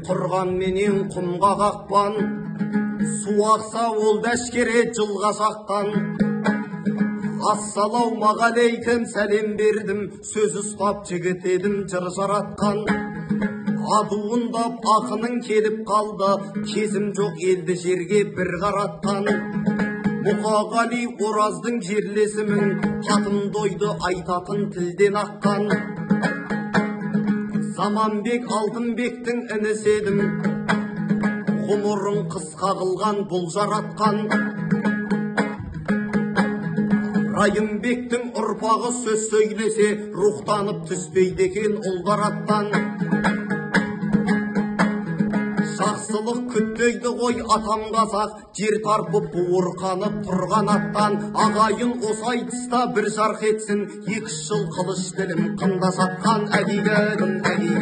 тұрған менен құмға қақпан, су ақса ол дәшкере жылға жақтан. Ассалаумағалейкум сәлем бердім, сөз ұстап жігіт едім жыр жаратқан. Адуындап ақының келіп қалды, кезім жоқ елді жерге бір қаратқан. Мұқағали Ораздың жерлесімін, татым дойды айтатын тілден аққан. Заманбек Алтынбектің ініседім, ғұмырын қысқа қылған бұл жаратқан. Райымбектің ұрпағы сөз сөйлесе, рухтанып түспейді екен ұлдар аттан. Жақсылық күтпейді ғой атам қазақ, жер тарпып буырқанып тұрған аттан. Ағайын осы айтыста бір жарқ етсін, 2 жыл қылыш тілім қында сатқан. Әгейгім, әгей